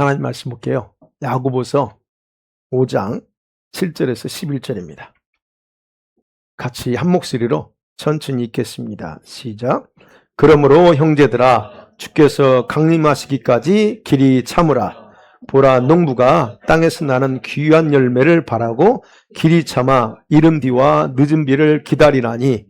하나님 말씀 볼게요. 야고보서 5장 7절에서 11절입니다. 같이 한 목소리로 천천히 읽겠습니다. 시작. 그러므로 형제들아, 주께서 강림하시기까지 길이 참으라. 보라, 농부가 땅에서 나는 귀한 열매를 바라고 길이 참아 이른 비와 늦은 비를 기다리나니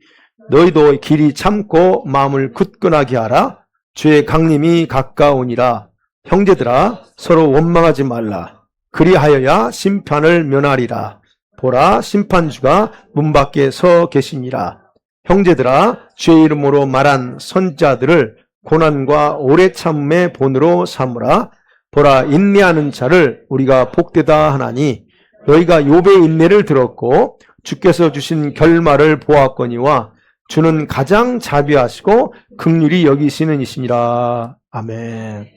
너희도 길이 참고 마음을 굳건하게 하라. 주의 강림이 가까우니라. 형제들아, 서로 원망하지 말라. 그리하여야 심판을 면하리라. 보라, 심판주가 문 밖에 서 계시니라. 형제들아, 주의 이름으로 말한 선자들을 고난과 오래 참음의 본으로 삼으라. 보라, 인내하는 자를 우리가 복되다 하나니 너희가 욥의 인내를 들었고 주께서 주신 결말을 보았거니와 주는 가장 자비하시고 긍휼히 여기시는 이시니라. 아멘.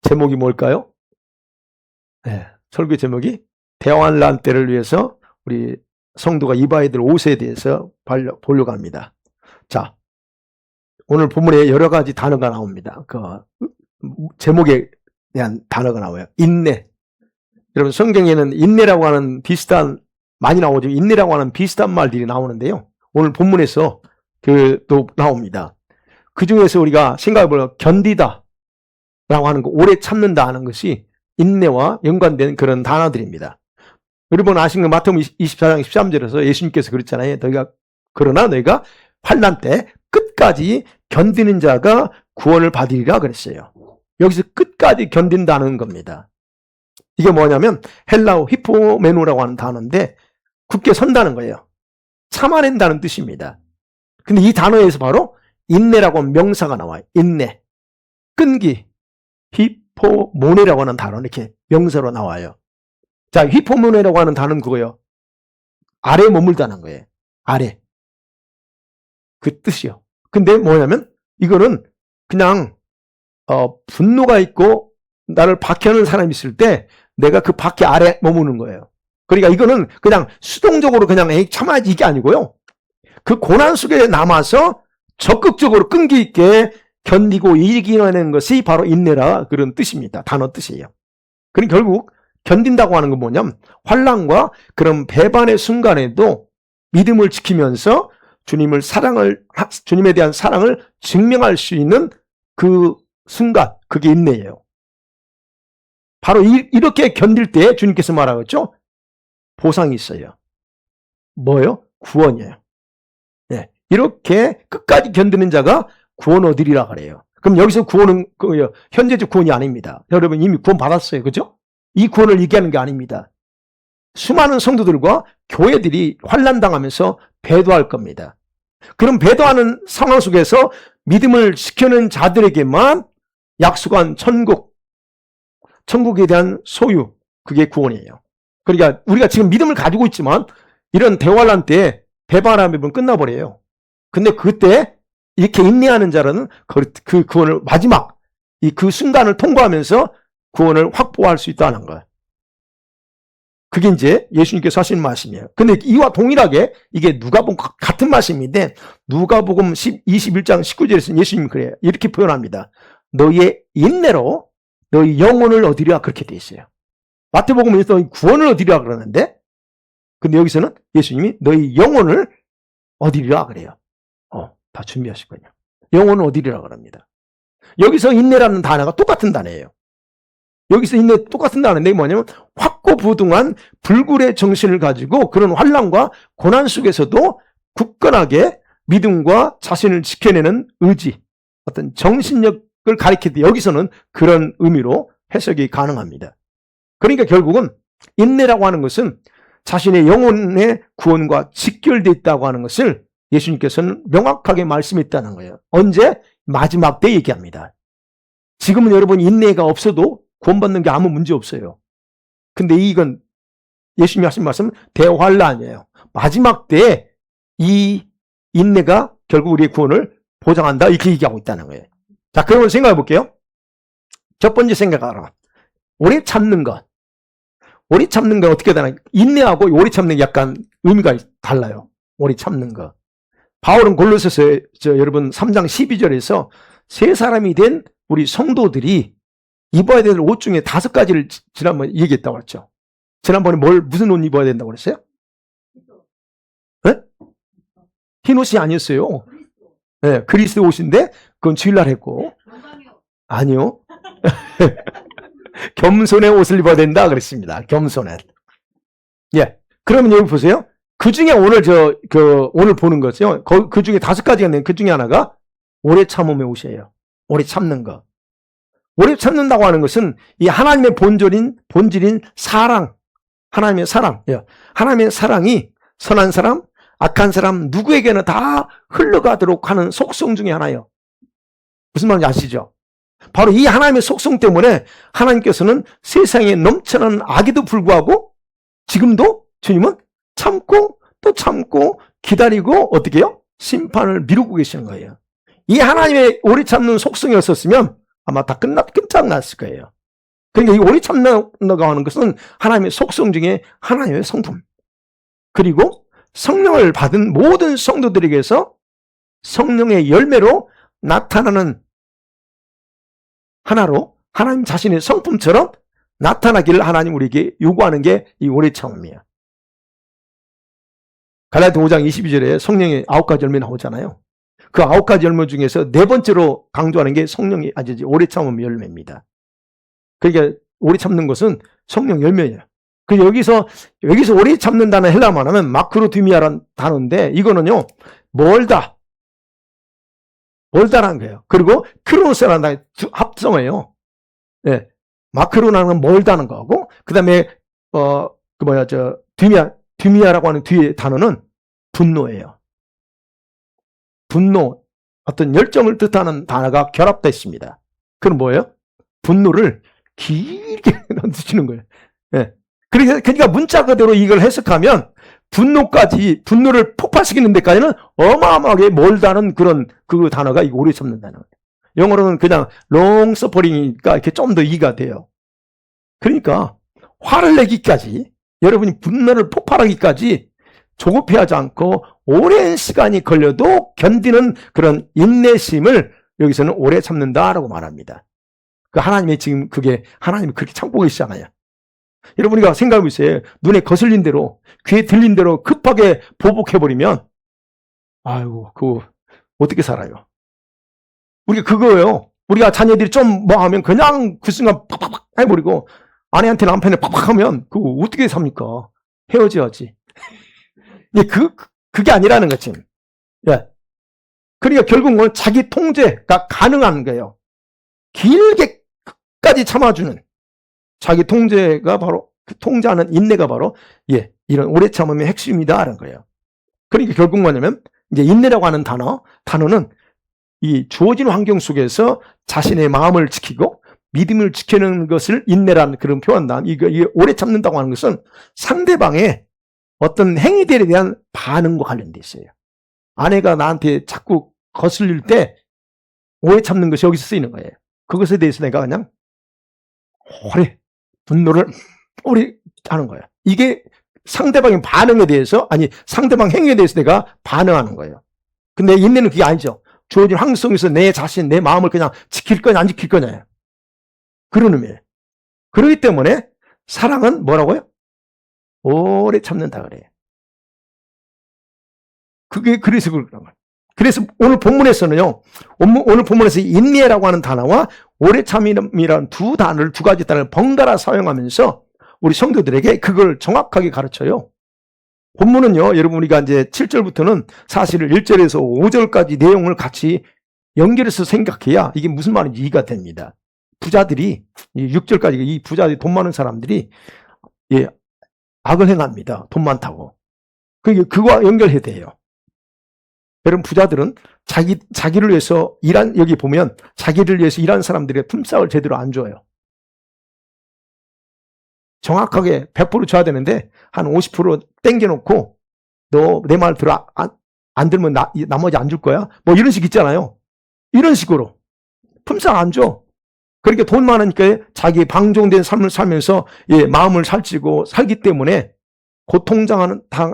제목이 뭘까요? 네, 설교 제목이 대환란 때를 위해서 우리 성도가 입어야 될 옷에 대해서 보려고 합니다. 자, 오늘 본문에 여러 가지 단어가 나옵니다. 그 제목에 대한 단어가 나와요. 인내. 여러분, 성경에는 인내라고 하는 비슷한, 많이 나오죠. 인내라고 하는 비슷한 말들이 나오는데요. 오늘 본문에서 또 나옵니다. 그 중에서 우리가 생각해보면 견디다 라고 하는 거, 오래 참는다 하는 것이 인내와 연관된 그런 단어들입니다. 여러분 아시는 거 마태복음 24장 13절에서 예수님께서 그랬잖아요. 그러나 너희가 환난 때 끝까지 견디는 자가 구원을 받으리라 그랬어요. 여기서 끝까지 견딘다는 겁니다. 이게 뭐냐면 헬라어 히포메노라고 하는 단어인데 굳게 선다는 거예요. 참아낸다는 뜻입니다. 근데 이 단어에서 바로 인내라고 하는 명사가 나와요. 인내, 끈기, 히포모네라고 하는 단어는 이렇게 명사로 나와요. 자, 히포모네라고 하는 단어는 그거예요. 아래 머물다는 거예요. 아래. 그 뜻이요. 근데 뭐냐면 이거는 그냥 분노가 있고 나를 박해하는 사람이 있을 때 내가 그 박해 아래 머무는 거예요. 그러니까 이거는 그냥 수동적으로 그냥 참아야지 이게 아니고요. 그 고난 속에 남아서 적극적으로 끈기 있게 견디고 이기는 것이 바로 인내라 그런 뜻입니다. 단어 뜻이에요. 그러니까 결국 견딘다고 하는 건 뭐냐면 환난과 그런 배반의 순간에도 믿음을 지키면서 주님에 대한 사랑을 증명할 수 있는 그 순간, 그게 인내예요. 바로 이렇게 견딜 때 주님께서 말하겠죠? 보상이 있어요. 뭐예요? 구원이에요. 네. 이렇게 끝까지 견디는 자가 구원 얻으리라 그래요. 그럼 여기서 구원은 현재적 구원이 아닙니다. 여러분 이미 구원 받았어요. 그죠? 이 구원을 얘기하는 게 아닙니다. 수많은 성도들과 교회들이 환난당하면서 배도할 겁니다. 그럼 배도하는 상황 속에서 믿음을 지켜낸 자들에게만 약속한 천국에 대한 소유, 그게 구원이에요. 그러니까 우리가 지금 믿음을 가지고 있지만 이런 대환난 때 배반하면 끝나버려요. 근데 그때 이렇게 인내하는 자는 그 구원을 마지막 그 순간을 통과하면서 구원을 확보할 수 있다는 거예요. 그게 이제 예수님께서 하시는 말씀이에요. 근데 이와 동일하게 이게 누가복음 같은 말씀인데 누가복음 21장 19절에서 예수님이 그래요. 이렇게 표현합니다. 너희의 인내로 너희 영혼을 얻으리라 그렇게 돼 있어요. 마태복음에서 너희 구원을 얻으리라 그러는데 근데 여기서는 예수님이 너희 영혼을 얻으리라 그래요. 다 준비하시군요. 영혼을 얻으리라 그럽니다. 여기서 인내라는 단어가 똑같은 단어예요. 여기서 인내 똑같은 단어인데 뭐냐면 확고부동한 불굴의 정신을 가지고 그런 환난과 고난 속에서도 굳건하게 믿음과 자신을 지켜내는 의지, 어떤 정신력을 가리킬 때 여기서는 그런 의미로 해석이 가능합니다. 그러니까 결국은 인내라고 하는 것은 자신의 영혼의 구원과 직결되어 있다고 하는 것을 예수님께서는 명확하게 말씀했다는 거예요. 언제? 마지막 때 얘기합니다. 지금은 여러분 인내가 없어도 구원받는 게 아무 문제 없어요. 근데 이건 예수님이 하신 말씀은 대환란이에요. 마지막 때에 이 인내가 결국 우리의 구원을 보장한다 이렇게 얘기하고 있다는 거예요. 자, 그러면 생각해 볼게요. 첫 번째 생각하라. 오래 참는 것. 오래 참는 건 어떻게 되나? 인내하고 오래 참는 게 약간 의미가 달라요. 오래 참는 거. 바울은 골로새서 여러분 3장 12절에서 세 사람이 된 우리 성도들이 입어야 될 옷 중에 5가지를 지난번에 얘기했다고 그랬죠. 지난번에 무슨 옷 입어야 된다고 그랬어요? 네? 흰 옷이 아니었어요. 네, 그리스 옷인데 그건 주일날 했고. 아니요. 겸손의 옷을 입어야 된다 그랬습니다. 겸손의. 예. 그러면 여기 보세요. 그 중에 오늘 오늘 보는 거죠. 그 중에 5가지가 있는데 그 중에 하나가 오래 참음의 옷이에요. 오래 참는 거. 오래 참는다고 하는 것은 이 하나님의 본질인 사랑. 하나님의 사랑. 예. 하나님의 사랑이 선한 사람, 악한 사람 누구에게나 다 흘러가도록 하는 속성 중에 하나예요. 무슨 말인지 아시죠? 바로 이 하나님의 속성 때문에 하나님께서는 세상에 넘쳐나는 악에도 불구하고 지금도 주님은 참고 또 참고 기다리고 어떻게 해요? 심판을 미루고 계시는 거예요. 이 하나님의 오래 참는 속성이었었으면 아마 다 끝장났을 거예요. 그러니까 이 오래 참는다고 하는 것은 하나님의 속성 중에 하나님의 성품. 그리고 성령을 받은 모든 성도들에게서 성령의 열매로 나타나는 하나로 하나님 자신의 성품처럼 나타나기를 하나님 우리에게 요구하는 게 이 오래 참음이에요. 갈라디아 5장 22절에 성령의 9가지 열매 나오잖아요. 그 9가지 열매 중에서 4번째로 강조하는 게 성령의 오래 참음 열매입니다. 그러니까 오래 참는 것은 성령 열매예요. 그 여기서 오래 참는다는 헬라어만 하면 마크로디미아라는 단어인데 이거는요 멀다라는 거예요. 그리고 크로노스라는 단어의 합성어예요. 예. 마크로나는 멀다는 거고 그다음에 디미아라고 하는 뒤에 단어는 분노예요. 분노, 어떤 열정을 뜻하는 단어가 결합되어 있습니다. 그건 뭐예요? 분노를 길게 넣어주시는 거예요. 예. 그러니까 문자 그대로 이걸 해석하면 분노를 폭발시키는 데까지는 어마어마하게 멀다는 그런 그 단어가 오래 참는다는 거예요. 영어로는 그냥 long suffering이니까 이렇게 좀 더 이해가 돼요. 그러니까 화를 내기까지 여러분이 분노를 폭발하기까지 조급해하지 않고 오랜 시간이 걸려도 견디는 그런 인내심을 여기서는 오래 참는다라고 말합니다. 하나님이 지금 하나님이 그렇게 참고 계시잖아요. 여러분이가 생각해 보세요. 눈에 거슬린 대로, 귀에 들린 대로 급하게 보복해버리면, 아이고, 그거 어떻게 살아요? 우리가 그거예요. 우리가 자녀들이 좀 뭐 하면 그냥 그 순간 팍팍팍 해버리고, 아내한테 남편을 팍팍 하면, 그거 어떻게 삽니까? 헤어져야지. 그게 아니라는 거지. 예. 그러니까 결국은 자기 통제가 가능한 거예요. 길게 끝까지 참아주는 자기 통제가 바로 그 통제하는 인내가 바로 이런 오래 참음의 핵심이다라는 거예요. 그러니까 결국 뭐냐면 이제 인내라고 하는 단어는 이 주어진 환경 속에서 자신의 마음을 지키고 믿음을 지키는 것을 인내라는 그런 표현다. 이게 오래 참는다고 하는 것은 상대방의 어떤 행위들에 대한 반응과 관련돼 있어요. 아내가 나한테 자꾸 거슬릴 때 오래 참는 것이 여기서 쓰이는 거예요. 그것에 대해서 내가 그냥 오래 분노를 오래 하는 거예요. 이게 상대방의 반응에 대해서 상대방 행위에 대해서 내가 반응하는 거예요. 근데 인내는 그게 아니죠. 주어진 환경 속에서 내 자신, 내 마음을 그냥 지킬 거냐 안 지킬 거냐 그런 의미예요. 그렇기 때문에 사랑은 뭐라고요? 오래 참는다 그래요. 그게 그래서 그런 거예요. 그래서 오늘 본문에서는요. 오늘 본문에서 인내라고 하는 단어와 오래 참음이라는 두 가지 단어를 번갈아 사용하면서 우리 성도들에게 그걸 정확하게 가르쳐요. 본문은요. 여러분 우리가 이제 7절부터는 사실 1절에서 5절까지 내용을 같이 연결해서 생각해야 이게 무슨 말인지 이해가 됩니다. 부자들이 6절까지 이 부자들이 돈 많은 사람들이 악을 행합니다. 돈 많다고. 그거와 연결해야 돼요. 여러분 부자들은 자기를 위해서 여기 보면 자기를 위해서 일하는 사람들의 품삯을 제대로 안 줘요. 정확하게 100% 줘야 되는데 한 50% 땡겨놓고 너 내 말 들어 안 들면 나머지 안 줄 거야? 뭐 이런 식 있잖아요. 이런 식으로 품삯 안 줘. 그러니까 돈 많으니까 자기 방종된 삶을 살면서 마음을 살찌고 살기 때문에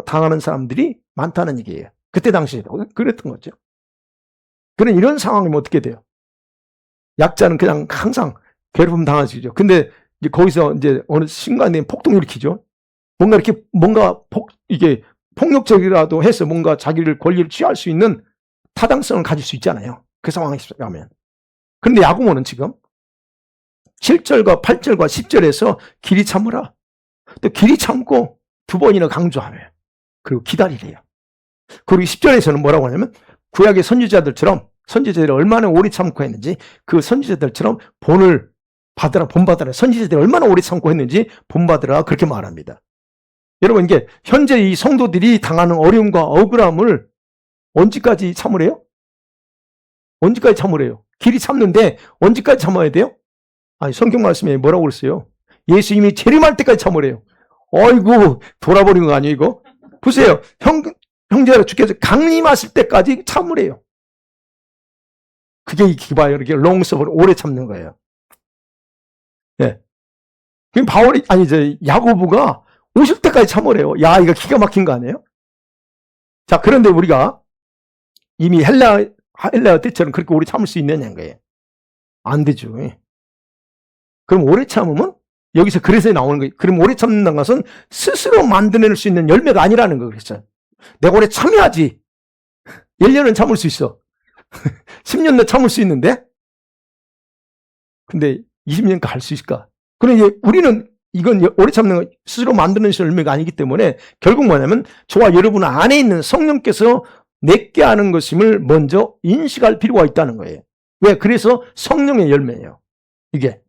당하는 사람들이 많다는 얘기예요. 그때 당시에 그랬던 거죠. 그런 이런 상황이면 어떻게 돼요? 약자는 그냥 항상 괴롭힘 당하시죠. 근데 이제 거기서 이제 어느 순간에 폭동을 일으키죠. 뭔가 이렇게 이게 폭력적이라도 해서 뭔가 자기를 권리를 취할 수 있는 타당성을 가질 수 있잖아요. 그 상황에 가면. 그런데 야고보는 지금 7절과 8절과 10절에서 길이 참으라. 또 길이 참고 두 번이나 강조하며 그리고 기다리래요. 그리고 10절에서는 뭐라고 하냐면 구약의 선지자들처럼 선지자들이 얼마나 오래 참고 했는지 그 선지자들처럼 본을 받으라, 본받으라. 선지자들이 얼마나 오래 참고 했는지 본받으라. 그렇게 말합니다. 여러분, 이게 현재 이 성도들이 당하는 어려움과 억울함을 언제까지 참으래요? 언제까지 참으래요? 길이 참는데 언제까지 참아야 돼요? 아니, 성경 말씀에 뭐라고 그랬어요? 예수님이 재림할 때까지 참으래요. 어이구, 돌아버린 거 아니에요, 이거? 보세요. 형제가 주께서 강림하실 때까지 참으래요. 그게 기봐요. 이렇게 롱서브를 오래 참는 거예요. 예. 그럼 야고보가 오실 때까지 참으래요. 야, 이거 기가 막힌 거 아니에요? 자, 그런데 우리가 이미 헬라 때처럼 그렇게 오래 참을 수 있느냐는 거예요. 안 되죠. 그럼 오래 참으면 여기서 그래서 나오는 거예요. 그럼 오래 참는다는 것은 스스로 만들어낼 수 있는 열매가 아니라는 거 그랬어요. 내가 오래 참아야지. 1년은 참을 수 있어. 10년도 참을 수 있는데 근데 20년까지 갈 수 있을까? 그런데 우리는 이건 오래 참는 거 스스로 만드는 열매가 아니기 때문에 결국 뭐냐면 저와 여러분 안에 있는 성령께서 내게 하는 것임을 먼저 인식할 필요가 있다는 거예요. 왜? 그래서 성령의 열매예요. 이게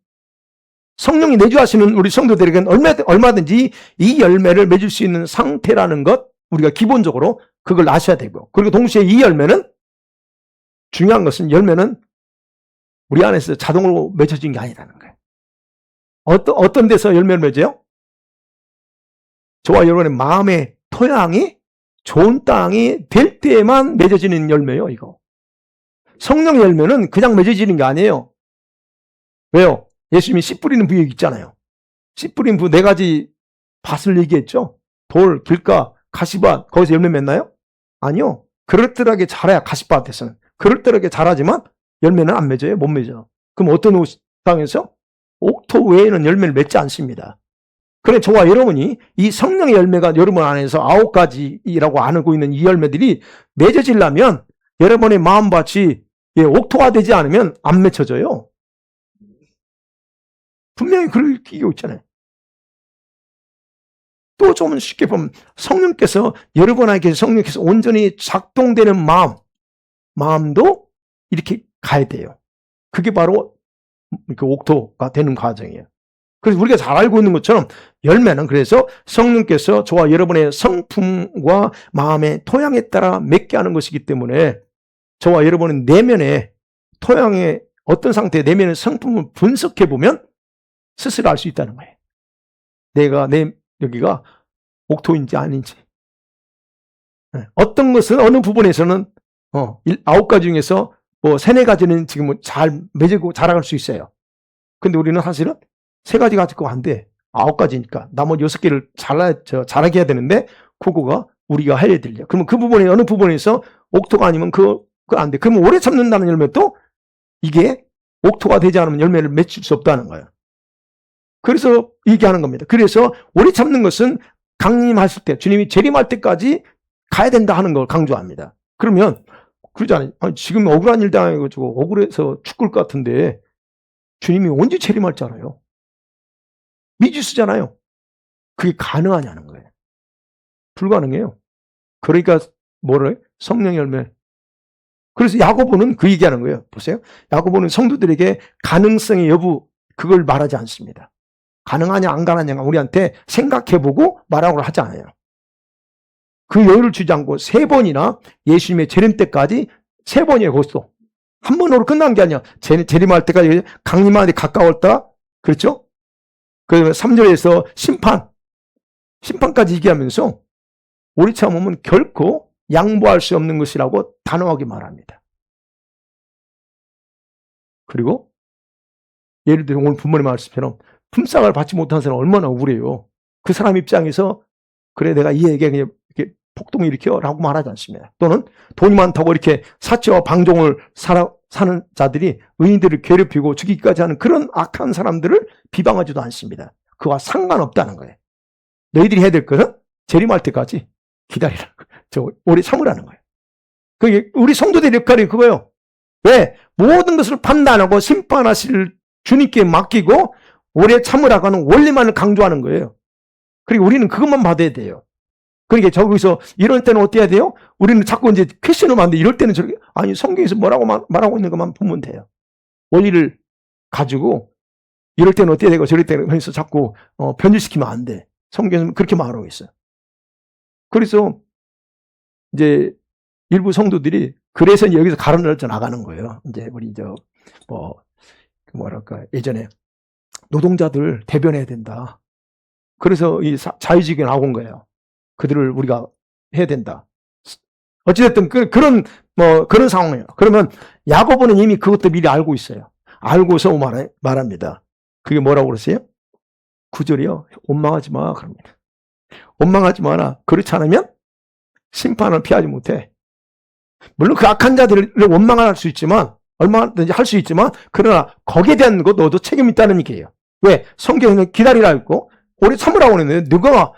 성령이 내주하시는 우리 성도들에게는 얼마든지 이 열매를 맺을 수 있는 상태라는 것 우리가 기본적으로 그걸 아셔야 되고, 그리고 동시에 이 열매는 중요한 것은 열매는 우리 안에서 자동으로 맺어진 게 아니라는 거예요. 어떤 데서 열매를 맺어요? 저와 여러분의 마음의 토양이 좋은 땅이 될 때에만 맺어지는 열매예요, 이거. 성령의 열매는 그냥 맺어지는 게 아니에요. 왜요? 예수님이 씨 뿌리는 부역 있잖아요. 씨 뿌리는 부 4가지 밭을 얘기했죠. 돌, 길가, 가시밭, 거기서 열매 맺나요? 아니요. 그럴듯하게 자라야 가시밭에서는. 그럴듯하게 자라지만 열매는 안 맺어요. 못 맺어. 그럼 어떤 땅에서? 옥토 외에는 열매를 맺지 않습니다. 그래 저와 여러분이 이 성령의 열매가 여러분 안에서 9가지라고 알고 있는 이 열매들이 맺어지려면 여러분의 마음밭이 옥토가 되지 않으면 안 맺혀져요. 분명히 그럴 기가 있잖아요. 또 좀 쉽게 보면 성령께서 여러분에게 성령께서 온전히 작동되는 마음도 이렇게 가야 돼요. 그게 바로 그 옥토가 되는 과정이에요. 그래서 우리가 잘 알고 있는 것처럼 열매는 그래서 성령께서 저와 여러분의 성품과 마음의 토양에 따라 맺게 하는 것이기 때문에 저와 여러분은 내면의 토양의 어떤 상태의 내면의 성품을 분석해 보면 스스로 알 수 있다는 거예요. 여기가 옥토인지 아닌지. 어떤 것은 어느 부분에서는 9가지 중에서 뭐 3-4가지는 지금 잘 맺고 자라갈 수 있어요. 근데 우리는 사실은 3가지 가지고 안 돼. 9가지니까. 나머지 6개를 잘하게 해야 되는데, 그거가 우리가 해야 될 일. 그러면 그 부분에, 어느 부분에서 옥토가 아니면 그거 안 돼. 그러면 오래 참는다는 열매도 이게 옥토가 되지 않으면 열매를 맺을 수 없다는 거예요. 그래서 얘기하는 겁니다. 그래서 오래 참는 것은 강림하실 때, 주님이 재림할 때까지 가야 된다 하는 걸 강조합니다. 그러면, 그러잖아요. 지금 억울한 일 당해가지고 억울해서 죽을 것 같은데, 주님이 언제 재림할지 알아요? 미지수잖아요. 그게 가능하냐는 거예요. 불가능해요. 그러니까 뭐를? 성령의 열매. 그래서 야고보는 그 얘기하는 거예요. 보세요. 야고보는 성도들에게 가능성의 여부 그걸 말하지 않습니다. 가능하냐 안 가능하냐 우리한테 생각해보고 말하고 하지 않아요. 그 여유를 주지 않고 3번이나 예수님의 재림 때까지 3번이에요. 거기서. 한 번으로 끝난 게 아니야. 재림할 때까지 강림하는데 가까웠다. 그렇죠? 그러면 3절에서 심판까지 얘기하면서 오래 참으면 결코 양보할 수 없는 것이라고 단호하게 말합니다. 그리고 예를 들어 오늘 본문의 말씀처럼 품삯을 받지 못한 사람은 얼마나 억울해요. 그 사람 입장에서 그래 내가 이 얘기에 그냥 이렇게 폭동을 일으켜라고 말하지 않습니다. 또는 돈이 많다고 이렇게 사치와 방종을 사는 자들이 의인들을 괴롭히고 죽이기까지 하는 그런 악한 사람들을 비방하지도 않습니다. 그와 상관없다는 거예요. 너희들이 해야 될 것은 재림할 때까지 기다리라는 거예요. 오래 참으라는 거예요. 그게 우리 성도들의 역할이 그거예요. 왜? 모든 것을 판단하고 심판하실 주님께 맡기고 오래 참으라고 하는 원리만을 강조하는 거예요. 그리고 우리는 그것만 받아야 돼요. 그러니까 저기서 이럴 때는 어떻게 해야 돼요? 우리는 자꾸 이제 퀘션을 만드는데 이럴 때는 저렇게, 아니, 성경에서 뭐라고 말하고 있는 것만 보면 돼요. 원리를 가지고 이럴 때는 어떻게 되고 저럴 때는 해서 자꾸 변질시키면 안 돼. 성경은 그렇게 말하고 있어요. 그래서 이제 일부 성도들이 그래서 여기서 가로널져 나가는 거예요. 이제 우리 뭐랄까, 예전에 노동자들 대변해야 된다. 그래서 이 자유주의가 나온 거예요. 그들을 우리가 해야 된다. 어찌됐든 그런 상황이에요. 그러면 야고보는 이미 그것도 미리 알고 있어요. 알고서 말합니다. 그게 뭐라고 그러세요? 9절이요. 원망하지 마. 그럽니다. 원망하지 마라. 그렇지 않으면 심판을 피하지 못해. 물론 그 악한 자들을 원망할 수 있지만, 얼마든지 할 수 있지만, 그러나 거기에 대한 것 너도 책임이 있다는 얘기예요. 왜? 성경에는 기다리라 했고, 오래 참으라고 했는데, 누가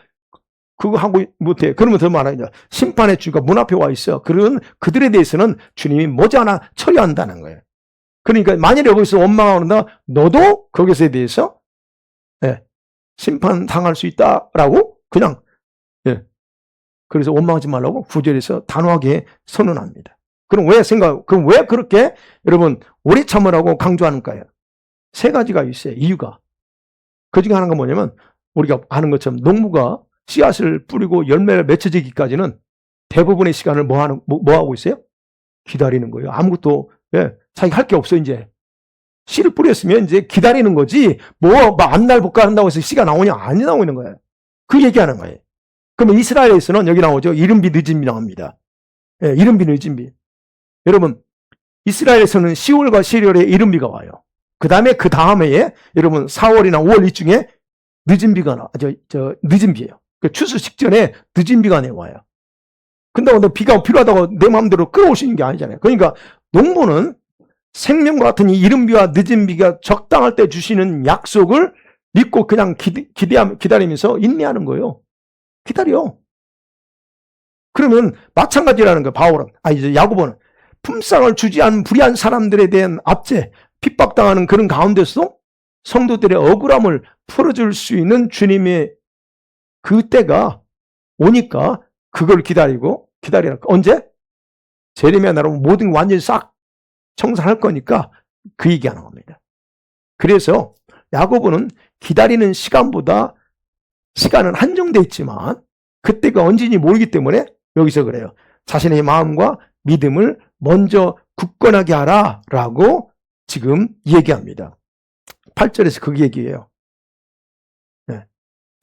그거 하고 못해. 그러면 더 말하죠. 심판의 주가 문 앞에 와 있어. 그런 그들에 대해서는 주님이 머지않아 처리한다는 거예요. 그러니까 만일에 여기서 원망하는다, 너도 거기서에 대해서 심판 당할 수 있다라고 그냥 그래서 원망하지 말라고 9절에서 단호하게 선언합니다. 그럼 왜 그렇게 여러분 오래 참으라고 강조하는가요? 세 가지가 있어요. 이유가. 그 중에 하나가 뭐냐면 우리가 아는 것처럼 농부가 씨앗을 뿌리고 열매를 맺혀지기까지는 대부분의 시간을 뭐 하고 있어요? 기다리는 거예요. 아무것도, 자기 할 게 없어, 이제. 씨를 뿌렸으면 이제 기다리는 거지, 앞날 볼까 한다고 해서 씨가 나오냐? 안 나오는 거예요. 그 얘기하는 거예요. 그러면 이스라엘에서는 여기 나오죠. 이른비 늦은비 나옵니다. 이른비 늦은비. 여러분, 이스라엘에서는 10월과 11월에 이른비가 와요. 그 다음에 여러분 4월이나 5월 이중에 늦은비가 늦은비예요. 그 추수 직전에 늦은 비가 내와요. 근데 비가 필요하다고 내 마음대로 끌어올 수 있는 게 아니잖아요. 그러니까 농부는 생명과 같은 이 이른 비와 늦은 비가 적당할 때 주시는 약속을 믿고 그냥 기다리면서 인내하는 거예요. 기다려. 그러면 마찬가지라는 거예요. 야고보는 품삯을 주지 않은 불의한 사람들에 대한 압제, 핍박당하는 그런 가운데서 성도들의 억울함을 풀어줄 수 있는 주님의 그때가 오니까 그걸 기다리라. 언제? 재림의 날은 모든 완전히 싹 청산할 거니까 그 얘기하는 겁니다. 그래서 야고보는 기다리는 시간보다 시간은 한정되어 있지만 그때가 언제인지 모르기 때문에 여기서 그래요. 자신의 마음과 믿음을 먼저 굳건하게 하라라고 지금 얘기합니다. 8절에서 그 얘기예요.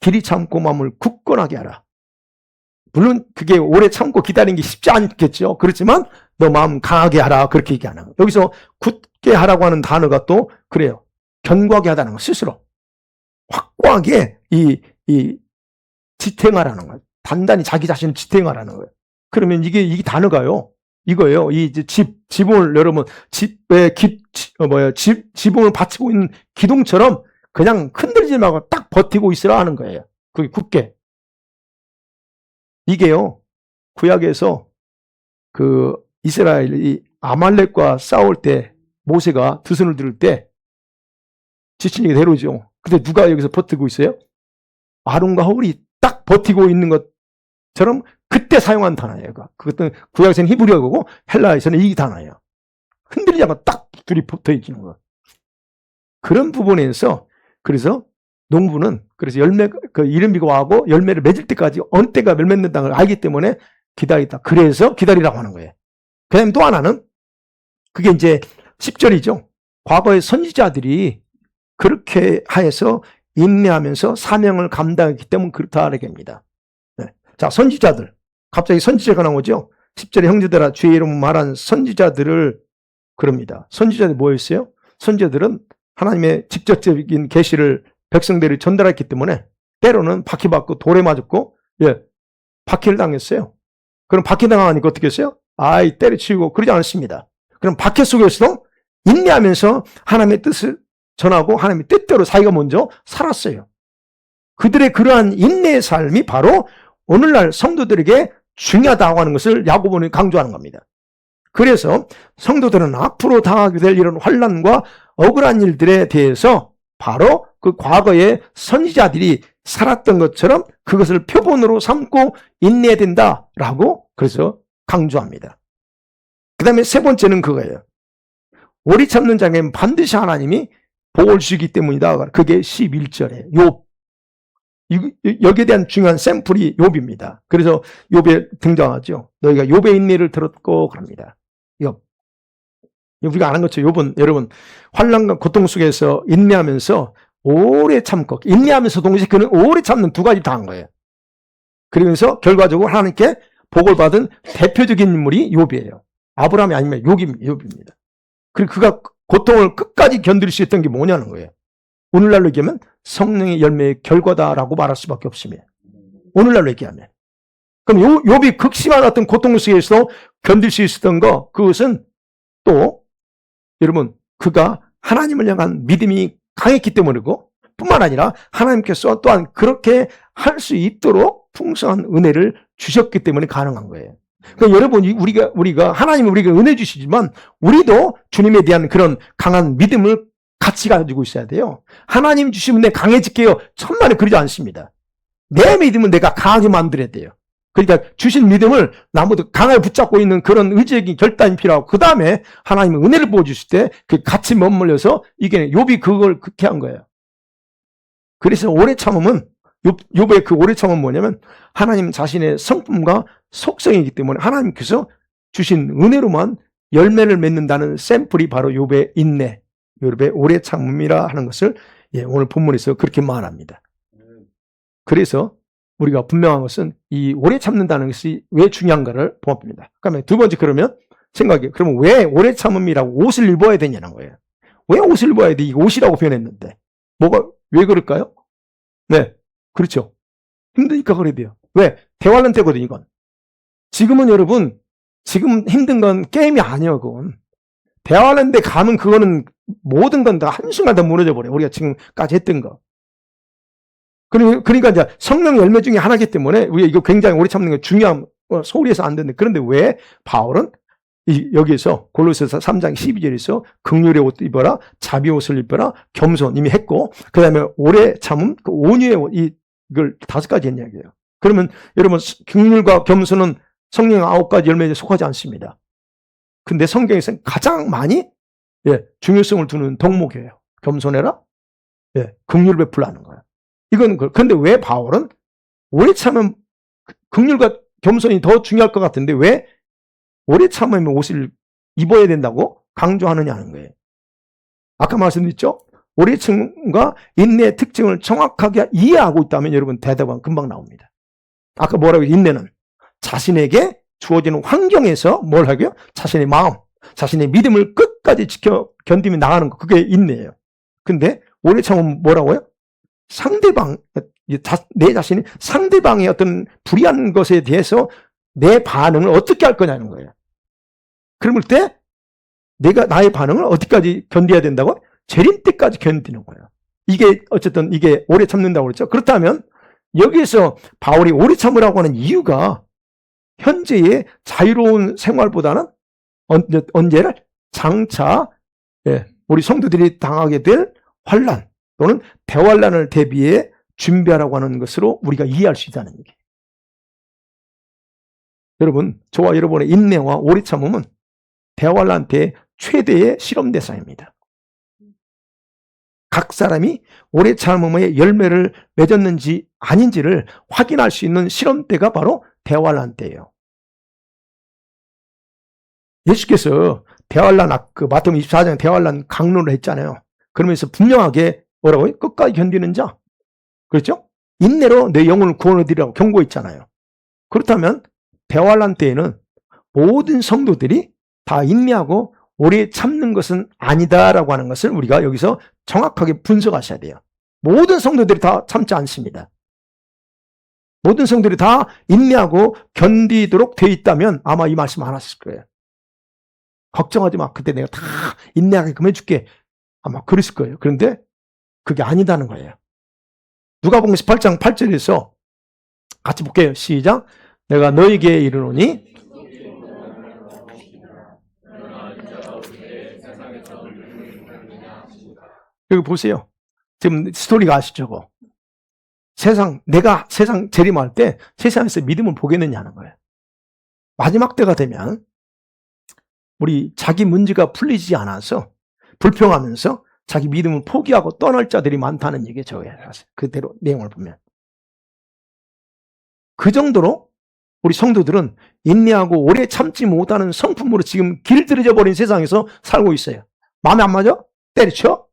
길이 참고 마음을 굳건하게 하라. 물론 그게 오래 참고 기다리는 게 쉽지 않겠죠. 그렇지만 너 마음 강하게 하라. 그렇게 얘기하는 거예요. 여기서 굳게 하라고 하는 단어가 또 그래요. 견고하게 하다는 거. 스스로 확고하게 지탱하라는 거예요. 단단히 자기 자신을 지탱하라는 거예요. 그러면 이게 단어가요. 이거예요. 지붕을 여러분 지붕을 받치고 있는 기둥처럼 그냥 흔들지 말고 딱 버티고 있으라 하는 거예요. 그게 굳게. 이게요, 구약에서 그 이스라엘이 아말렉과 싸울 때 모세가 두 손을 들을 때 지친이가 내려오죠. 근데 누가 여기서 버티고 있어요? 아론과 홀이 딱 버티고 있는 것처럼 그때 사용한 단어예요. 그것은 구약에서는 히브리어고 헬라에서는 이 단어예요. 흔들리지 않고 딱 둘이 붙어 있는 거. 그런 부분에서 그래서 농부는 그래서 이른비가 와고 열매를 맺을 때까지 어느 때가 맺는다는 걸 알기 때문에 기다리다. 그래서 기다리라고 하는 거예요. 그 다음에 또 하나는 그게 이제 10절이죠. 과거의 선지자들이 그렇게 하여서 인내하면서 사명을 감당했기 때문에 그렇다 얘기합니다. 자, 선지자들. 갑자기 선지자가 나오죠. 10절에 형제들아 주의 이름 말한 선지자들을 그럽니다. 선지자들이 뭐였어요? 선지자들은 하나님의 직접적인 계시를 백성들이 전달했기 때문에 때로는 박해받고 돌에 맞았고 박해를 당했어요. 그럼 박해당하니까 어떻게 했어요? 아이, 때려치우고 그러지 않습니다. 그럼 박해 속에서도 인내하면서 하나님의 뜻을 전하고 하나님의 뜻대로 자기가 먼저 살았어요. 그들의 그러한 인내의 삶이 바로 오늘날 성도들에게 중요하다고 하는 것을 야고보는 강조하는 겁니다. 그래서 성도들은 앞으로 당하게 될 이런 환난과 억울한 일들에 대해서 바로 그 과거의 선지자들이 살았던 것처럼 그것을 표본으로 삼고 인내해야 된다라고 그래서 강조합니다. 그 다음에 세 번째는 그거예요. 오래 참는 자에게는 반드시 하나님이 복을 주시기 때문이다. 그게 11절에 욥. 여기에 대한 중요한 샘플이 욥입니다. 그래서 욥에 등장하죠. 너희가 욥의 인내를 들었고 그럽니다. 욥. 우리가 아는 것처럼 욥은 여러분 환난과 고통 속에서 인내하면서 오래 참고 인내하면서 동시에 그는 오래 참는 두 가지 다 한 거예요. 그러면서 결과적으로 하나님께 복을 받은 대표적인 인물이 욥이에요. 아브라함이 아니면 욥입니다. 그리고 그가 고통을 끝까지 견딜 수 있던 게 뭐냐는 거예요. 오늘날로 얘기하면 성령의 열매의 결과다라고 말할 수밖에 없습니다. 오늘날로 얘기하면. 그럼 욥이 극심한 어떤 고통 속에서 견딜 수 있었던 거, 그것은 또 여러분 그가 하나님을 향한 믿음이 강했기 때문이고 뿐만 아니라 하나님께서 또한 그렇게 할 수 있도록 풍성한 은혜를 주셨기 때문에 가능한 거예요. 그러니까 여러분 우리가 하나님은 우리가 은혜 주시지만 우리도 주님에 대한 그런 강한 믿음을 같이 가지고 있어야 돼요. 하나님 주시면 내 강해질게요. 천만에 그러지 않습니다. 내 믿음은 내가 강하게 만들어야 돼요. 그러니까 주신 믿음을 나무도 강하게 붙잡고 있는 그런 의지적인 결단이 필요하고 그 다음에 하나님은 은혜를 부어주실 때 그 같이 맞물려서 이게 욥이 그걸 그렇게 한 거예요. 그래서 오래 참음은 욥의 그 오래 참음은 뭐냐면 하나님 자신의 성품과 속성이기 때문에 하나님께서 주신 은혜로만 열매를 맺는다는 샘플이 바로 욥의 인내, 욥의 오래 참음이라 하는 것을 오늘 본문에서 그렇게 말합니다. 그래서 우리가 분명한 것은 이 오래 참는다는 것이 왜 중요한가를 봅니다. 그러면 두 번째 그러면 생각해. 그러면 왜 오래 참음이라고 옷을 입어야 되냐는 거예요. 왜 옷을 입어야 돼? 이거 옷이라고 표현했는데. 왜 그럴까요? 네. 그렇죠. 힘드니까 그래야 돼요. 왜? 대환란 때거든, 이건. 지금은 여러분, 지금 힘든 건 게임이 아니에요, 그건. 대환란 때 가면 그거는 모든 건 다 한순간 다 무너져 버려요. 우리가 지금까지 했던 거. 그러니까 이제 성령 열매 중에 하나이기 때문에 우리가 이거 굉장히 오래 참는 게 중요한, 소홀히 해서 안 되는데. 그런데 왜 바울은 여기에서 골로새서 3장 12절에서 긍휼의 옷 입어라, 자비 옷을 입어라, 겸손 이미 했고, 그 다음에 오래 참음, 그 온유의 옷, 이걸 5가지 했냐 이게요. 그러면 여러분 긍휼과 겸손은 성령 9가지 열매에 속하지 않습니다. 근데 성경에서는 가장 많이 중요성을 두는 덕목이에요. 겸손해라, 긍휼을 베풀라는 거예요. 이건 그런데 왜 바울은 오래 참으면 긍휼과 겸손이 더 중요할 것 같은데 왜 오래 참으면 옷을 입어야 된다고 강조하느냐는 거예요. 아까 말씀드렸죠? 오래 참음과 인내의 특징을 정확하게 이해하고 있다면 여러분 대답은 금방 나옵니다. 아까 뭐라고 인내는 자신에게 주어지는 환경에서 뭘 하게요? 자신의 마음, 자신의 믿음을 끝까지 지켜 견디며 나가는 거, 그게 인내예요. 근데 오래 참으면 뭐라고요? 상대방, 내 자신이 상대방의 어떤 불의한 것에 대해서 내 반응을 어떻게 할 거냐는 거예요. 그럴 때 나의 반응을 어디까지 견뎌야 된다고? 재림 때까지 견디는 거예요. 이게 어쨌든 이게 오래 참는다고 그랬죠. 그렇다면 여기에서 바울이 오래 참으라고 하는 이유가 현재의 자유로운 생활보다는 언제를 장차 우리 성도들이 당하게 될 환난 또는 대환난을 대비해 준비하라고 하는 것으로 우리가 이해할 수 있다는 얘기예요. 여러분, 저와 여러분의 인내와 오래 참음은 대환난 때 최대의 실험 대상입니다. 각 사람이 오래 참음의 열매를 맺었는지 아닌지를 확인할 수 있는 실험대가 바로 대환난 때예요. 예수께서 대환난 마태복음 24장 대환난 강론을 했잖아요. 그러면서 분명하게 뭐라고요? 끝까지 견디는 자, 그렇죠? 인내로 내 영혼을 구원하리라고 경고했잖아요. 그렇다면 대환난 때에는 모든 성도들이 다 인내하고 오래 참는 것은 아니다라고 하는 것을 우리가 여기서 정확하게 분석하셔야 돼요. 모든 성도들이 다 참지 않습니다. 모든 성들이 다 인내하고 견디도록 돼 있다면 아마 이 말씀 안 하셨을 거예요. 걱정하지 마. 그때 내가 다 인내하게끔 해줄게. 아마 그랬을 거예요. 그런데 그게 아니다는 거예요. 누가복음 18장 8절에서 같이 볼게요. 시작. 내가 너에게 이르노니 여기 보세요. 지금 스토리가 아시죠? 내가 세상 재림할 때 세상에서 믿음을 보겠느냐는 거예요. 마지막 때가 되면 우리 자기 문제가 풀리지 않아서 불평하면서 자기 믿음을 포기하고 떠날 자들이 많다는 얘기에 저예요. 그대로 내용을 보면. 그 정도로 우리 성도들은 인내하고 오래 참지 못하는 성품으로 지금 길들여져 버린 세상에서 살고 있어요. 마음에 안 맞아? 때려쳐?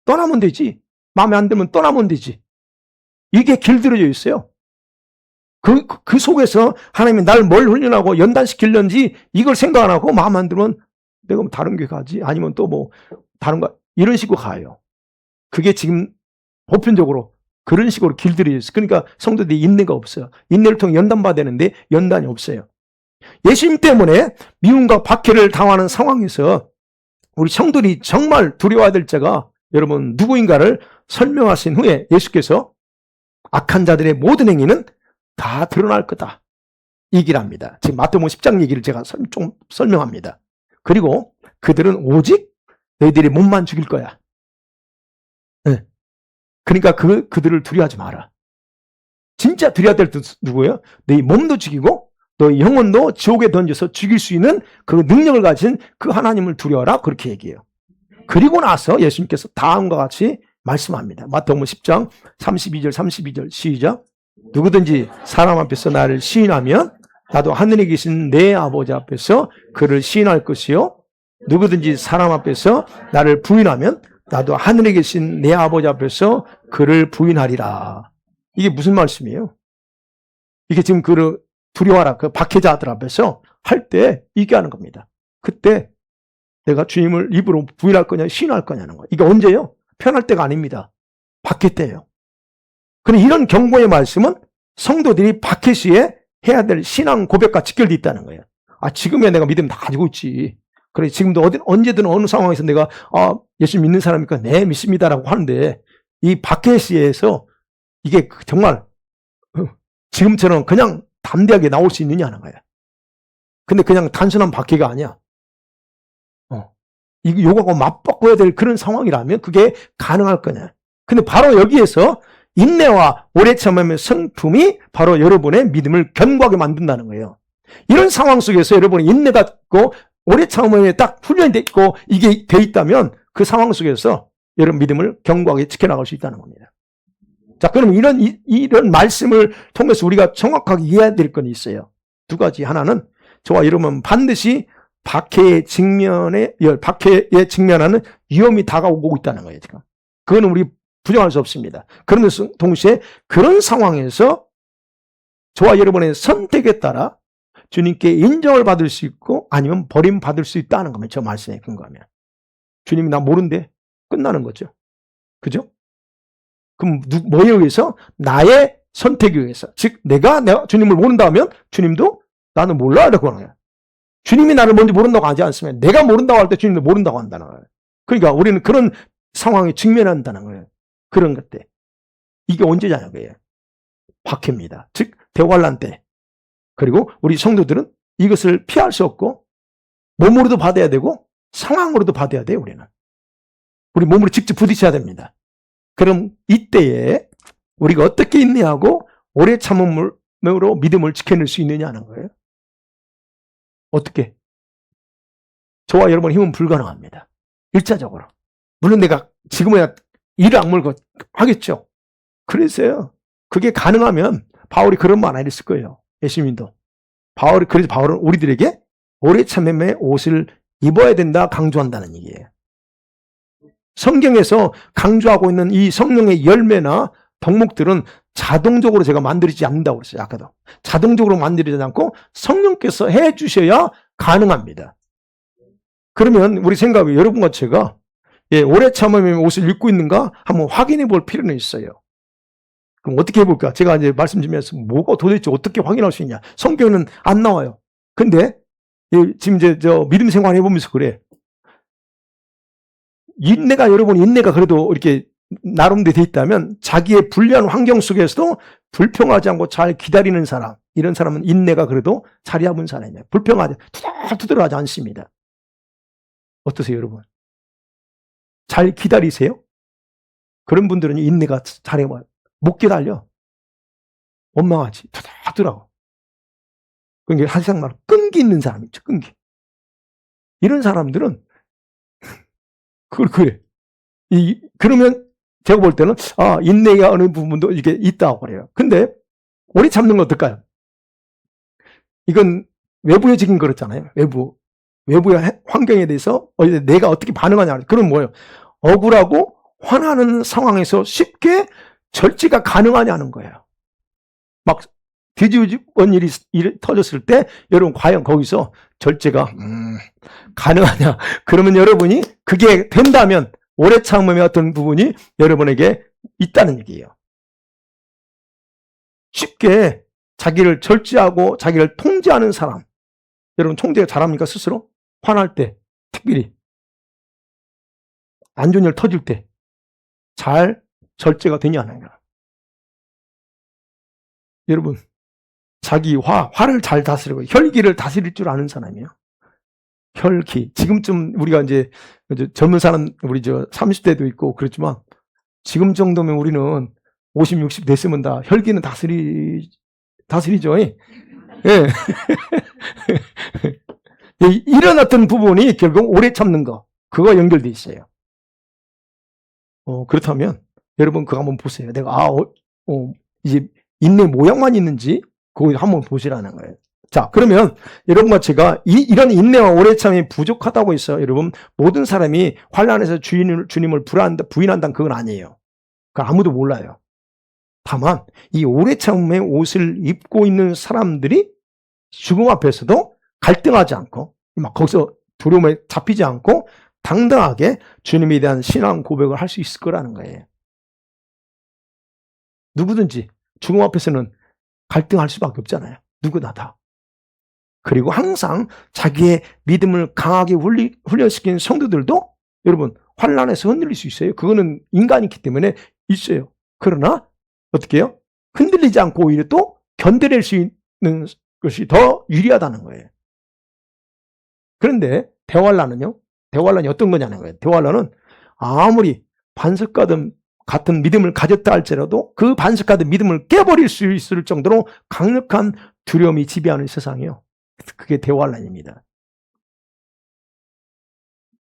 떠나면 되지. 마음에 안 들면 떠나면 되지. 이게 길들여져 있어요. 그 속에서 하나님이 날 뭘 훈련하고 연단시키려는지 이걸 생각 안 하고 마음 안 들면 내가 뭐 다른 게 가지 아니면 또 뭐 다른 거 이런 식으로 가요. 그게 지금 보편적으로 그런 식으로 길들여져 있어요. 그러니까 성도들이 인내가 없어요. 인내를 통해 연단받아야 되는데 연단이 없어요. 예수님 때문에 미움과 박해를 당하는 상황에서 우리 성도들이 정말 두려워야 될 자가 여러분 누구인가를 설명하신 후에 예수께서 악한 자들의 모든 행위는 다 드러날 거다. 얘기를 합니다. 지금 마태복음 10장 얘기를 제가 좀 설명합니다. 그리고 그들은 오직 너희들이 몸만 죽일 거야. 네. 그러니까 그들을 두려워하지 마라. 진짜 두려워야 될 때 누구예요? 너희 몸도 죽이고 너희 영혼도 지옥에 던져서 죽일 수 있는 그 능력을 가진 그 하나님을 두려워라. 그렇게 얘기해요. 그리고 나서 예수님께서 다음과 같이 말씀합니다. 마태복음 10장 32절 시작. 누구든지 사람 앞에서 나를 시인하면 나도 하늘에 계신 내 아버지 앞에서 그를 시인할 것이요. 누구든지 사람 앞에서 나를 부인하면 나도 하늘에 계신 내 아버지 앞에서 그를 부인하리라. 이게 무슨 말씀이에요? 이게 지금 그 두려워하라. 그 박해자들 앞에서 할 때 이게 하는 겁니다. 그때 내가 주님을 입으로 부인할 거냐 시인할 거냐는 거예요. 이게 언제요? 편할 때가 아닙니다. 박해 때예요. 그럼 이런 경고의 말씀은 성도들이 박해 시에 해야 될 신앙 고백과 직결되어 있다는 거예요. 지금이야 내가 믿음 다 가지고 있지. 그래 지금도 언제든 어느 상황에서 내가 예수 믿는 사람이니까 네 믿습니다라고 하는데 이 박해 시에서 이게 정말 지금처럼 그냥 담대하게 나올 수 있느냐는 거예요. 근데 그냥 단순한 박해가 아니야. 요거하고 맞바꿔야 될 그런 상황이라면 그게 가능할 거냐. 근데 바로 여기에서 인내와 오래 참음의 성품이 바로 여러분의 믿음을 견고하게 만든다는 거예요. 이런 상황 속에서 여러분이 인내가 있고 오래 참음에 딱 훈련이 돼 있고 이게 돼 있다면 그 상황 속에서 여러분 믿음을 견고하게 지켜나갈 수 있다는 겁니다. 자, 그럼 이런 말씀을 통해서 우리가 정확하게 이해해야 될 건 있어요. 두 가지. 하나는 저와 여러분은 반드시 박해에 직면하는 위험이 다가오고 있다는 거예요. 지금. 그거는 우리 부정할 수 없습니다. 그러면서 동시에 그런 상황에서 저와 여러분의 선택에 따라 주님께 인정을 받을 수 있고 아니면 버림받을 수 있다는 겁니다. 저 말씀에 근거하면. 주님이 나 모른대. 끝나는 거죠. 그죠? 그럼 뭐에 의해서? 나의 선택에 의해서. 즉 내가 주님을 모른다 하면 주님도 나는 몰라 라고 하는 거예요. 주님이 나를 뭔지 모른다고 하지 않으면 내가 모른다고 할 때 주님도 모른다고 한다는 거예요. 그러니까 우리는 그런 상황에 직면한다는 거예요. 그런 것 때. 이게 언제냐는 거예요. 박해입니다. 즉 대환란 때. 그리고 우리 성도들은 이것을 피할 수 없고 몸으로도 받아야 되고 상황으로도 받아야 돼요. 우리는. 우리 몸으로 직접 부딪혀야 됩니다. 그럼 이때에 우리가 어떻게 인내하고 오래 참음으로 믿음을 지켜낼 수 있느냐는 거예요. 어떻게? 저와 여러분의 힘은 불가능합니다. 일차적으로. 물론 내가 지금은 이를 악물고 하겠죠. 그래서요. 그게 가능하면 바울이 그런 말 안 했을 거예요. 예수님도. 그래서 바울은 우리들에게 오래 참음의 옷을 입어야 된다 강조한다는 얘기예요. 성경에서 강조하고 있는 이 성령의 열매나 덕목들은 자동적으로 제가 만들어지지 않는다고 그랬어요. 아까도. 자동적으로 만들어지지 않고 성령께서 해 주셔야 가능합니다. 그러면 우리 생각에 여러분과 제가 오래 참음의 옷을 입고 있는가 한번 확인해 볼 필요는 있어요. 그럼 어떻게 해볼까? 제가 이제 말씀 드리면서 뭐가 도대체 어떻게 확인할 수 있냐? 성경에는 안 나와요. 근데 지금 이제 믿음 생활 해보면서 그래. 인내가 그래도 이렇게 나름대로 돼 있다면 자기의 불리한 환경 속에서도 불평하지 않고 잘 기다리는 사람, 이런 사람은 인내가 그래도 자리 잡은 사람이에요. 불평하지, 투덜투덜하지 않습니다. 어떠세요, 여러분? 잘 기다리세요? 그런 분들은 인내가 잘해봐요. 못 기다려. 원망하지. 투덜투덜하고. 그러니까 사실상 말 끈기 있는 사람 있죠, 끈기. 이런 사람들은 그래. 그러면 제가 볼 때는 인내가 어느 부분도 이게 있다고 그래요. 근데 오래 참는 건 어떨까요? 이건 외부적인 거였잖아요. 외부의 환경에 대해서 내가 어떻게 반응하냐. 그럼 뭐예요? 억울하고 화나는 상황에서 쉽게 절제가 가능하냐는 거예요. 막 뒤집은 일이 터졌을 때 여러분 과연 거기서 절제가 가능하냐? 그러면 여러분이 그게 된다면 오래 참음의 어떤 부분이 여러분에게 있다는 얘기예요. 쉽게 자기를 절제하고 자기를 통제하는 사람. 여러분 통제 잘합니까 스스로? 화날 때 특별히 안 좋은 일 터질 때 잘 절제가 되냐 안 하냐. 여러분 자기 화를 잘 다스리고 혈기를 다스릴 줄 아는 사람이에요. 혈기. 지금쯤 우리가 이제 젊은 사람 우리 30대도 있고 그렇지만 지금 정도면 우리는 50, 60 됐으면 다 혈기는 다스리죠. 예. 이런 어떤 부분이 결국 오래 참는 거, 그거 연결돼 있어요. 그렇다면 여러분 그거 한번 보세요. 내가 이제 인내 모양만 있는지 그거 한번 보시라는 거예요. 자, 그러면 여러분과 제가 이런 인내와 오래 참음이 부족하다고 해서 여러분 모든 사람이 환난에서 주님을 부인한다는 그건 아니에요. 그건 아무도 몰라요. 다만 이 오래 참음의 옷을 입고 있는 사람들이 죽음 앞에서도 갈등하지 않고 막 거기서 두려움에 잡히지 않고 당당하게 주님에 대한 신앙 고백을 할 수 있을 거라는 거예요. 누구든지 죽음 앞에서는 갈등할 수밖에 없잖아요. 누구나 다. 그리고 항상 자기의 믿음을 강하게 훈련시킨 성도들도 여러분 환난에서 흔들릴 수 있어요. 그거는 인간이기 때문에 있어요. 그러나 어떻게 해요? 흔들리지 않고 오히려 또 견뎌낼 수 있는 것이 더 유리하다는 거예요. 그런데 대환란은요? 대환란이 어떤 거냐는 거예요. 대환란은 아무리 반석 같은 믿음을 가졌다 할지라도 그 반석 같은 믿음을 깨버릴 수 있을 정도로 강력한 두려움이 지배하는 세상이에요. 그게 대환란입니다.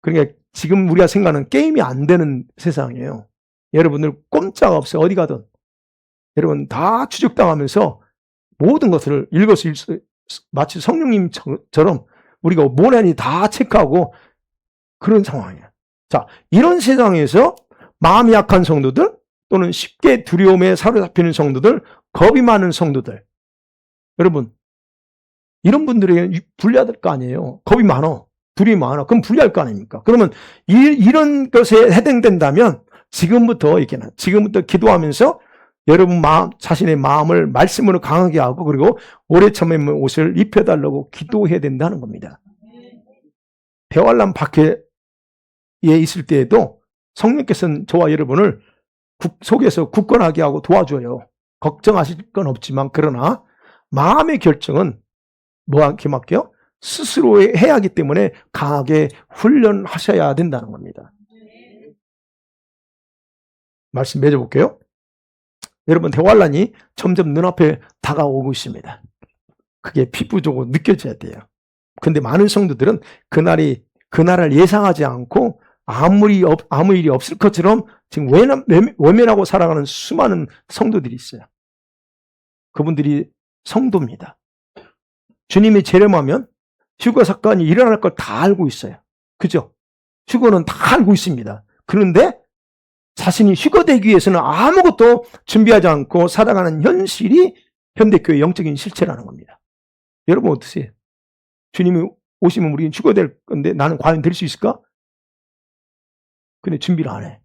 그러니까 지금 우리가 생각하는 게임이 안 되는 세상이에요. 여러분들 꼼짝 없어요. 어디 가든. 여러분 다 추적당하면서 모든 것을 일거수일투족 마치 성령님처럼 우리가 모난이 다 체크하고 그런 상황이에요. 자, 이런 세상에서 마음이 약한 성도들 또는 쉽게 두려움에 사로잡히는 성도들, 겁이 많은 성도들, 여러분 이런 분들에게 불리할 거 아니에요. 겁이 많아, 두려움이 많아. 그럼 불리할 거 아닙니까? 그러면 이런 것에 해당된다면 지금부터 기도하면서 여러분 자신의 마음을 말씀으로 강하게 하고 그리고 오래 참음의 옷을 입혀달라고 기도해야 된다는 겁니다. 대환란 밖에 있을 때에도 성령께서는 저와 여러분을 속에서 굳건하게 하고 도와줘요. 걱정하실 건 없지만 그러나 마음의 결정은 뭐하게 맡겨요? 스스로 해야 하기 때문에 강하게 훈련하셔야 된다는 겁니다. 말씀 맺어볼게요. 여러분 대환란이 점점 눈앞에 다가오고 있습니다. 그게 피부적으로 느껴져야 돼요. 근데 많은 성도들은 그날을 예상하지 않고 아무 일이 없을 것처럼 지금 외면하고 살아가는 수많은 성도들이 있어요. 그분들이 성도입니다. 주님이 재림하면 휴거 사건이 일어날 걸 다 알고 있어요. 그죠? 휴거는 다 알고 있습니다. 그런데 자신이 휴거되기 위해서는 아무것도 준비하지 않고 살아가는 현실이 현대교회의 영적인 실체라는 겁니다. 여러분 어떠세요? 주님이 오시면 우리는 휴거될 건데 나는 과연 될 수 있을까? 근데 준비를 안 해.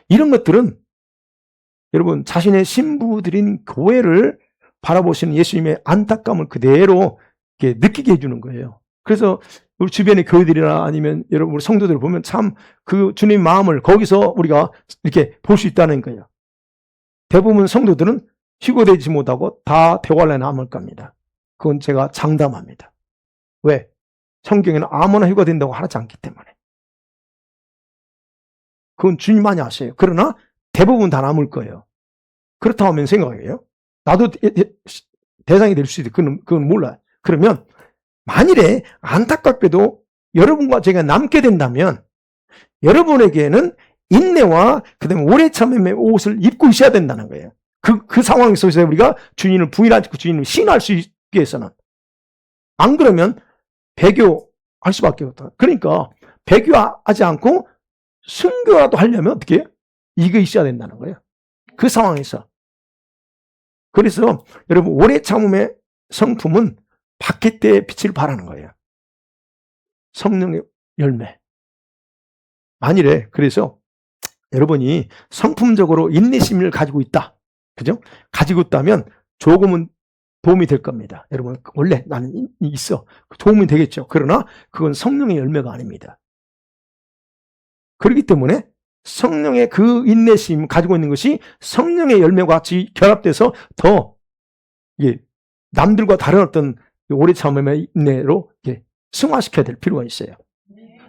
이런 것들은 여러분 자신의 신부들인 교회를 바라보시는 예수님의 안타까움을 그대로 이렇게 느끼게 해주는 거예요. 그래서 우리 주변의 교회들이나 아니면 여러분 우리 성도들을 보면 참 그 주님 마음을 거기서 우리가 이렇게 볼 수 있다는 거예요. 대부분 성도들은 휴거되지 못하고 다 대관에 남을 겁니다. 그건 제가 장담합니다. 왜? 성경에는 아무나 휴거된다고 하지 않기 때문에. 그건 주님만이 아세요. 그러나 대부분 다 남을 거예요. 그렇다고 하면 생각해요. 나도 대상이 될 수도 있고 그건 몰라요. 그러면 만일에 안타깝게도 여러분과 제가 남게 된다면 여러분에게는 인내와 그다음에 오래 참음의 옷을 입고 있어야 된다는 거예요. 그 상황 속에서 우리가 주님을 부인하지 않고 주님을 신뢰할 수 있기 위해서는. 안 그러면 배교할 수밖에 없다. 그러니까 배교하지 않고 순교라도 하려면 어떻게 해요? 이거 있어야 된다는 거예요. 그 상황에서. 그래서 여러분 오래 참음의 성품은 바뀔 때의 빛을 발하는 거예요. 성령의 열매. 만일에 그래서 여러분이 성품적으로 인내심을 가지고 있다. 그죠? 가지고 있다면 조금은 도움이 될 겁니다. 여러분 원래 나는 있어. 도움이 되겠죠. 그러나 그건 성령의 열매가 아닙니다. 그렇기 때문에 성령의 그 인내심 가지고 있는 것이 성령의 열매와 같이 결합돼서 더 남들과 다른 어떤 오래 참음의 인내로 승화시켜야 될 필요가 있어요.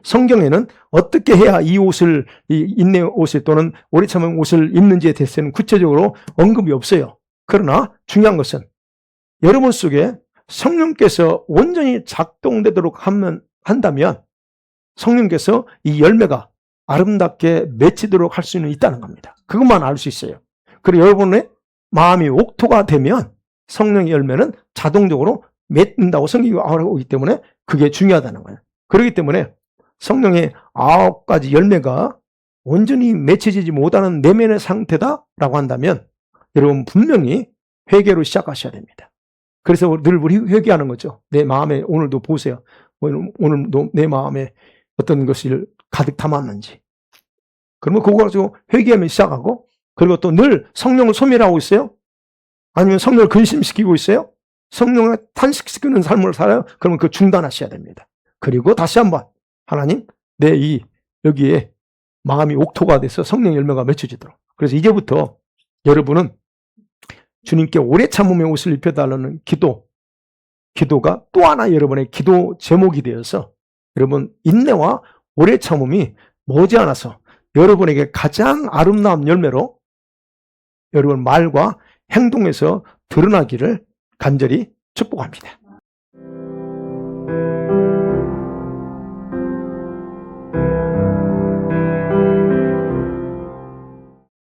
성경에는 어떻게 해야 이 옷을, 이 인내 옷을 또는 오래 참음 옷을 입는지에 대해서는 구체적으로 언급이 없어요. 그러나 중요한 것은 여러분 속에 성령께서 온전히 작동되도록 한다면 성령께서 이 열매가 아름답게 맺히도록 할 수는 있다는 겁니다. 그것만 알 수 있어요. 그리고 여러분의 마음이 옥토가 되면 성령의 열매는 자동적으로 맺는다고 성경이 말하고 있기 때문에 그게 중요하다는 거예요. 그렇기 때문에 성령의 9가지 열매가 온전히 맺혀지지 못하는 내면의 상태다라고 한다면 여러분 분명히 회개로 시작하셔야 됩니다. 그래서 늘 우리 회개하는 거죠. 내 마음에 오늘도 보세요. 오늘도 내 마음에 어떤 것을 가득 담았는지. 그러면 그거 가지고 회개하면 시작하고 그리고 또 늘 성령을 소멸하고 있어요? 아니면 성령을 근심시키고 있어요? 성령을 탄식시키는 삶을 살아요? 그러면 그거 중단하셔야 됩니다. 그리고 다시 한번 하나님 내 여기에 마음이 옥토가 돼서 성령 열매가 맺혀지도록. 그래서 이제부터 여러분은 주님께 오래 참음의 옷을 입혀달라는 기도가 또 하나 여러분의 기도 제목이 되어서 여러분 인내와 오래 참음이 머지않아서 여러분에게 가장 아름다운 열매로 여러분 말과 행동에서 드러나기를 간절히 축복합니다.